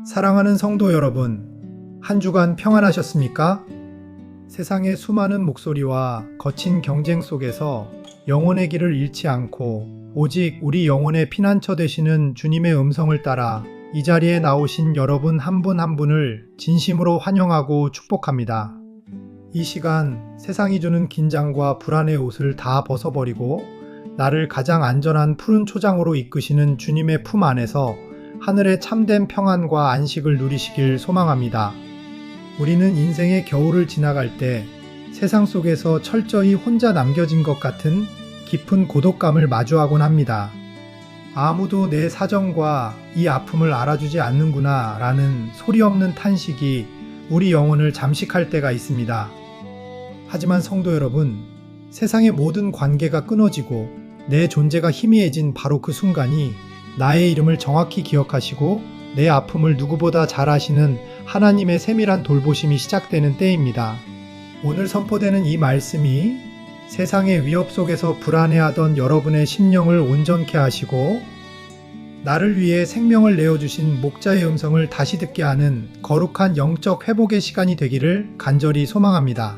사랑하는 성도 여러분, 한 주간 평안하셨습니까? 세상의 수많은 목소리와 거친 경쟁 속에서 영혼의 길을 잃지 않고 오직 우리 영혼의 피난처 되시는 주님의 음성을 따라 이 자리에 나오신 여러분 한 분 한 분을 진심으로 환영하고 축복합니다. 이 시간 세상이 주는 긴장과 불안의 옷을 다 벗어버리고 나를 가장 안전한 푸른 초장으로 이끄시는 주님의 품 안에서 하늘의 참된 평안과 안식을 누리시길 소망합니다. 우리는 인생의 겨울을 지나갈 때 세상 속에서 철저히 혼자 남겨진 것 같은 깊은 고독감을 마주하곤 합니다. 아무도 내 사정과 이 아픔을 알아주지 않는구나 라는 소리 없는 탄식이 우리 영혼을 잠식할 때가 있습니다. 하지만 성도 여러분, 세상의 모든 관계가 끊어지고 내 존재가 희미해진 바로 그 순간이 나의 이름을 정확히 기억하시고 내 아픔을 누구보다 잘 아시는 하나님의 세밀한 돌보심이 시작되는 때입니다. 오늘 선포되는 이 말씀이 세상의 위협 속에서 불안해하던 여러분의 심령을 온전케 하시고 나를 위해 생명을 내어주신 목자의 음성을 다시 듣게 하는 거룩한 영적 회복의 시간이 되기를 간절히 소망합니다.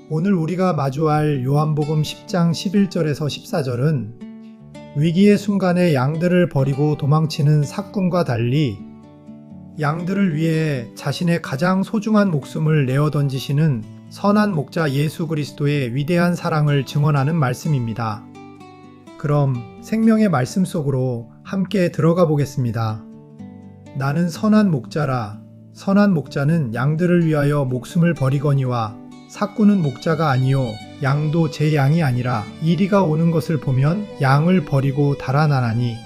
오늘 우리가 마주할 요한복음 10장 11절에서 14절은 위기의 순간에 양들을 버리고 도망치는 삭군과 달리 양들을 위해 자신의 가장 소중한 목숨을 내어 던지시는 선한 목자 예수 그리스도의 위대한 사랑을 증언하는 말씀입니다. 그럼 생명의 말씀 속으로 함께 들어가 보겠습니다. 나는 선한 목자라. 선한 목자는 양들을 위하여 목숨을 버리거니와 삭군은 목자가 아니요 양도 제 양이 아니라 이리가 오는 것을 보면 양을 버리고 달아나나니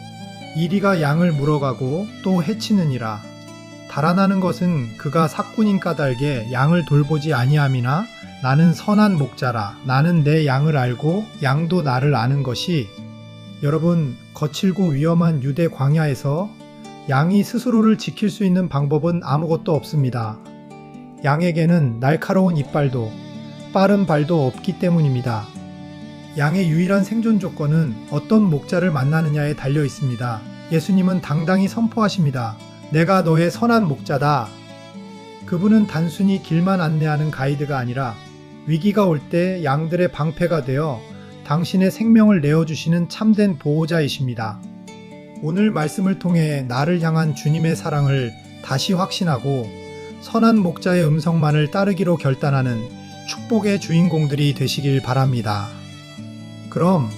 이리가 양을 물어가고 또 해치느니라. 달아나는 것은 그가 삭군인 까닭에 양을 돌보지 아니함이나 나는 선한 목자라. 나는 내 양을 알고 양도 나를 아는 것이. 여러분, 거칠고 위험한 유대 광야에서 양이 스스로를 지킬 수 있는 방법은 아무것도 없습니다. 양에게는 날카로운 이빨도 빠른 발도 없기 때문입니다. 양의 유일한 생존 조건은 어떤 목자를 만나느냐에 달려 있습니다. 예수님은 당당히 선포하십니다. 내가 너의 선한 목자다. 그분은 단순히 길만 안내하는 가이드가 아니라 위기가 올 때 양들의 방패가 되어 당신의 생명을 내어주시는 참된 보호자이십니다. 오늘 말씀을 통해 나를 향한 주님의 사랑을 다시 확신하고 선한 목자의 음성만을 따르기로 결단하는 축복의 주인공들이 되시길 바랍니다. 그럼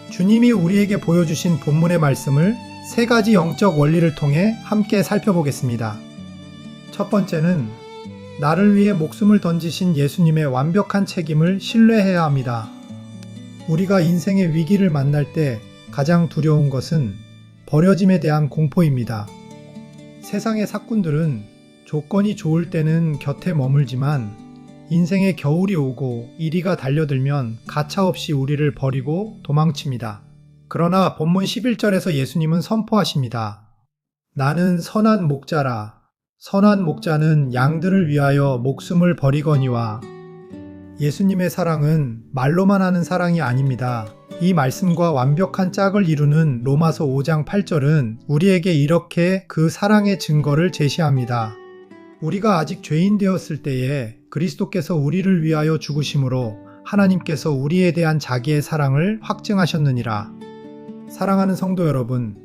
주님이 우리에게 보여주신 본문의 말씀을 세 가지 영적 원리를 통해 함께 살펴보겠습니다. 첫 번째는 나를 위해 목숨을 던지신 예수님의 완벽한 책임을 신뢰해야 합니다. 우리가 인생의 위기를 만날 때 가장 두려운 것은 버려짐에 대한 공포입니다. 세상의 삭군들은 조건이 좋을 때는 곁에 머물지만 인생의 겨울이 오고 이리가 달려들면 가차없이 우리를 버리고 도망칩니다. 그러나 본문 11절에서 예수님은 선포하십니다. 나는 선한 목자라. 선한 목자는 양들을 위하여 목숨을 버리거니와. 예수님의 사랑은 말로만 하는 사랑이 아닙니다. 이 말씀과 완벽한 짝을 이루는 로마서 5장 8절은 우리에게 이렇게 그 사랑의 증거를 제시합니다. 우리가 아직 죄인 되었을 때에 그리스도께서 우리를 위하여 죽으심으로 하나님께서 우리에 대한 자기의 사랑을 확증하셨느니라. 사랑하는 성도 여러분,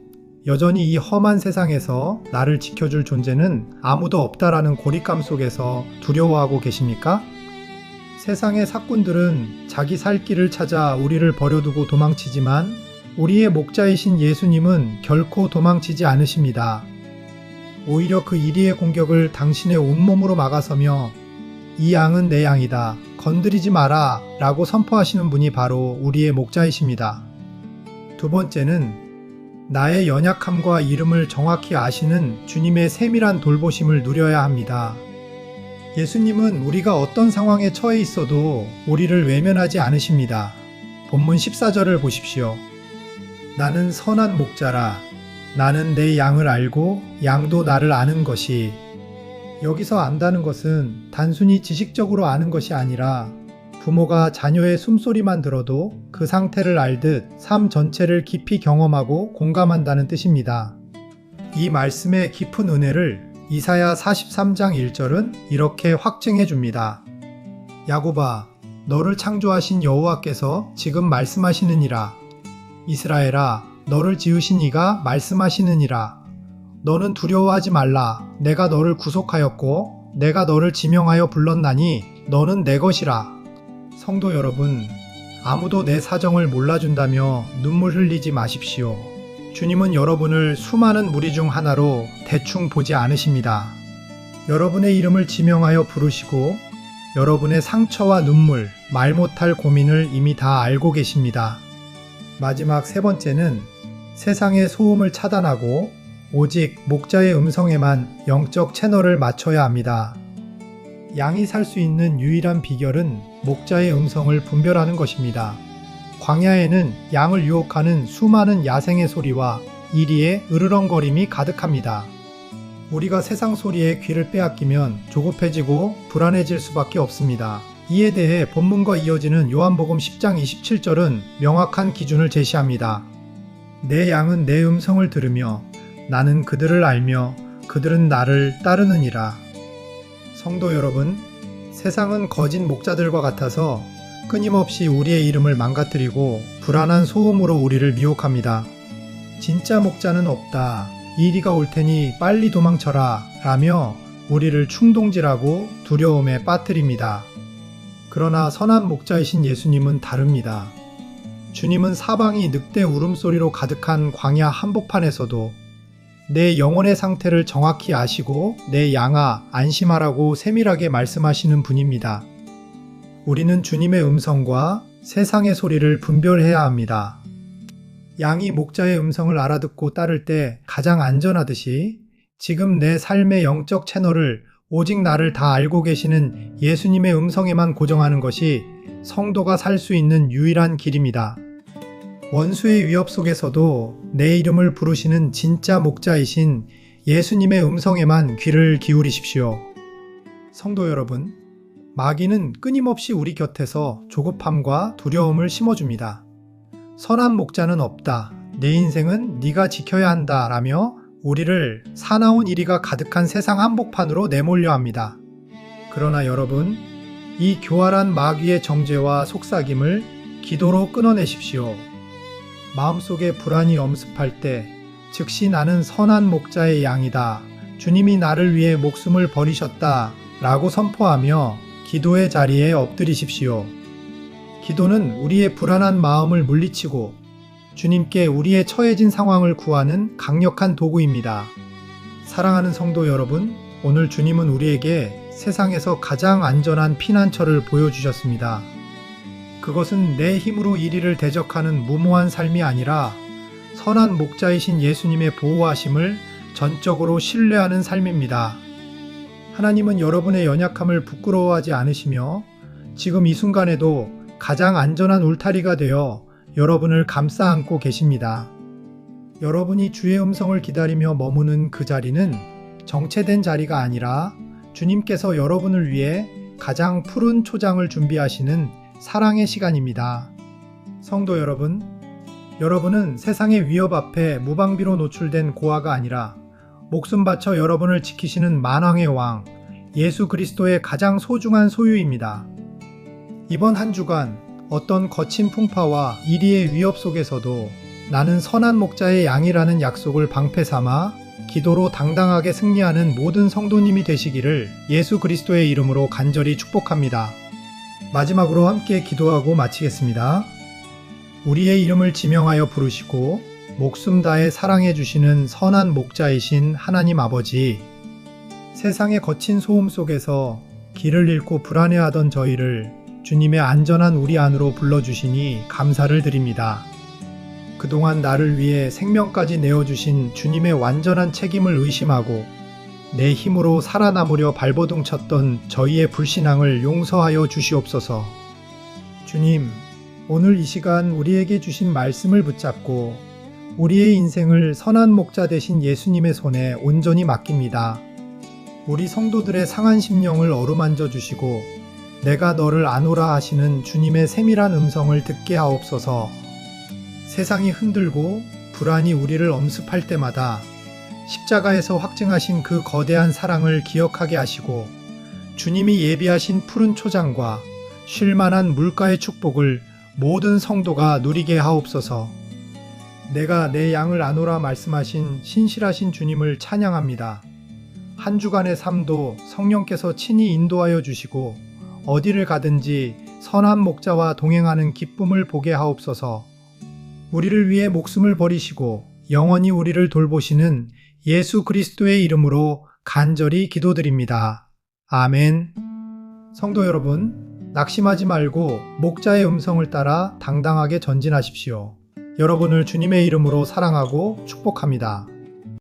여전히 이 험한 세상에서 나를 지켜줄 존재는 아무도 없다라는 고립감 속에서 두려워하고 계십니까? 세상의 삭군들은 자기 살 길을 찾아 우리를 버려두고 도망치지만 우리의 목자이신 예수님은 결코 도망치지 않으십니다. 오히려 그 이리의 공격을 당신의 온몸으로 막아서며 이 양은 내 양이다. 건드리지 마라 라고 선포하시는 분이 바로 우리의 목자이십니다. 두 번째는 나의 연약함과 이름을 정확히 아시는 주님의 세밀한 돌보심을 누려야 합니다. 예수님은 우리가 어떤 상황에 처해 있어도 우리를 외면하지 않으십니다. 본문 14절을 보십시오. 나는 선한 목자라. 나는 내 양을 알고 양도 나를 아는 것이. 여기서 안다는 것은 단순히 지식적으로 아는 것이 아니라 부모가 자녀의 숨소리만 들어도 그 상태를 알듯 삶 전체를 깊이 경험하고 공감한다는 뜻입니다. 이 말씀의 깊은 은혜를 이사야 43장 1절은 이렇게 확증해 줍니다. 야곱아, 너를 창조하신 여호와께서 지금 말씀하시느니라. 이스라엘아, 너를 지으신 이가 말씀하시느니라. 너는 두려워하지 말라. 내가 너를 구속하였고 내가 너를 지명하여 불렀나니 너는 내 것이라. 성도 여러분, 아무도 내 사정을 몰라준다며 눈물 흘리지 마십시오. 주님은 여러분을 수많은 무리 중 하나로 대충 보지 않으십니다. 여러분의 이름을 지명하여 부르시고 여러분의 상처와 눈물, 말 못할 고민을 이미 다 알고 계십니다. 마지막 세 번째는 세상의 소음을 차단하고 오직 목자의 음성에만 영적 채널을 맞춰야 합니다. 양이 살 수 있는 유일한 비결은 목자의 음성을 분별하는 것입니다. 광야에는 양을 유혹하는 수많은 야생의 소리와 이리의 으르렁거림이 가득합니다. 우리가 세상 소리에 귀를 빼앗기면 조급해지고 불안해질 수밖에 없습니다. 이에 대해 본문과 이어지는 요한복음 10장 27절은 명확한 기준을 제시합니다. 내 양은 내 음성을 들으며 나는 그들을 알며 그들은 나를 따르느니라. 성도 여러분, 세상은 거짓 목자들과 같아서 끊임없이 우리의 이름을 망가뜨리고 불안한 소음으로 우리를 미혹합니다. 진짜 목자는 없다. 이리가 올 테니 빨리 도망쳐라 라며 우리를 충동질하고 두려움에 빠뜨립니다. 그러나 선한 목자이신 예수님은 다릅니다. 주님은 사방이 늑대 울음소리로 가득한 광야 한복판에서도 내 영혼의 상태를 정확히 아시고 내 양아 안심하라고 세밀하게 말씀하시는 분입니다. 우리는 주님의 음성과 세상의 소리를 분별해야 합니다. 양이 목자의 음성을 알아듣고 따를 때 가장 안전하듯이 지금 내 삶의 영적 채널을 오직 나를 다 알고 계시는 예수님의 음성에만 고정하는 것이 성도가 살 수 있는 유일한 길입니다. 원수의 위협 속에서도 내 이름을 부르시는 진짜 목자이신 예수님의 음성에만 귀를 기울이십시오. 성도 여러분, 마귀는 끊임없이 우리 곁에서 조급함과 두려움을 심어줍니다. 선한 목자는 없다. 내 인생은 네가 지켜야 한다 라며 우리를 사나운 이리가 가득한 세상 한복판으로 내몰려 합니다. 그러나 여러분, 이 교활한 마귀의 정죄와 속삭임을 기도로 끊어내십시오. 마음속에 불안이 엄습할 때 즉시 나는 선한 목자의 양이다. 주님이 나를 위해 목숨을 버리셨다 라고 선포하며 기도의 자리에 엎드리십시오. 기도는 우리의 불안한 마음을 물리치고 주님께 우리의 처해진 상황을 구하는 강력한 도구입니다. 사랑하는 성도 여러분, 오늘 주님은 우리에게 세상에서 가장 안전한 피난처를 보여주셨습니다. 그것은 내 힘으로 이리를 대적하는 무모한 삶이 아니라 선한 목자이신 예수님의 보호하심을 전적으로 신뢰하는 삶입니다. 하나님은 여러분의 연약함을 부끄러워하지 않으시며 지금 이 순간에도 가장 안전한 울타리가 되어 여러분을 감싸 안고 계십니다. 여러분이 주의 음성을 기다리며 머무는 그 자리는 정체된 자리가 아니라 주님께서 여러분을 위해 가장 푸른 초장을 준비하시는 사랑의 시간입니다. 성도 여러분, 여러분은 세상의 위협 앞에 무방비로 노출된 고아가 아니라 목숨 바쳐 여러분을 지키시는 만왕의 왕, 예수 그리스도의 가장 소중한 소유입니다. 이번 한 주간 어떤 거친 풍파와 이리의 위협 속에서도 나는 선한 목자의 양이라는 약속을 방패 삼아 기도로 당당하게 승리하는 모든 성도님이 되시기를 예수 그리스도의 이름으로 간절히 축복합니다. 마지막으로 함께 기도하고 마치겠습니다. 우리의 이름을 지명하여 부르시고 목숨 다해 사랑해 주시는 선한 목자이신 하나님 아버지, 세상의 거친 소음 속에서 길을 잃고 불안해하던 저희를 주님의 안전한 우리 안으로 불러주시니 감사를 드립니다. 그동안 나를 위해 생명까지 내어주신 주님의 완전한 책임을 의심하고 내 힘으로 살아남으려 발버둥 쳤던 저희의 불신앙을 용서하여 주시옵소서. 주님, 오늘 이 시간 우리에게 주신 말씀을 붙잡고 우리의 인생을 선한 목자 되신 예수님의 손에 온전히 맡깁니다. 우리 성도들의 상한 심령을 어루만져 주시고 내가 너를 아노라 하시는 주님의 세밀한 음성을 듣게 하옵소서. 세상이 흔들고 불안이 우리를 엄습할 때마다 십자가에서 확증하신 그 거대한 사랑을 기억하게 하시고 주님이 예비하신 푸른 초장과 쉴만한 물가의 축복을 모든 성도가 누리게 하옵소서. 내가 내 양을 아노라 말씀하신 신실하신 주님을 찬양합니다. 한 주간의 삶도 성령께서 친히 인도하여 주시고 어디를 가든지 선한 목자와 동행하는 기쁨을 보게 하옵소서. 우리를 위해 목숨을 버리시고 영원히 우리를 돌보시는 예수 그리스도의 이름으로 간절히 기도드립니다. 아멘. 성도 여러분, 낙심하지 말고 목자의 음성을 따라 당당하게 전진하십시오. 여러분을 주님의 이름으로 사랑하고 축복합니다.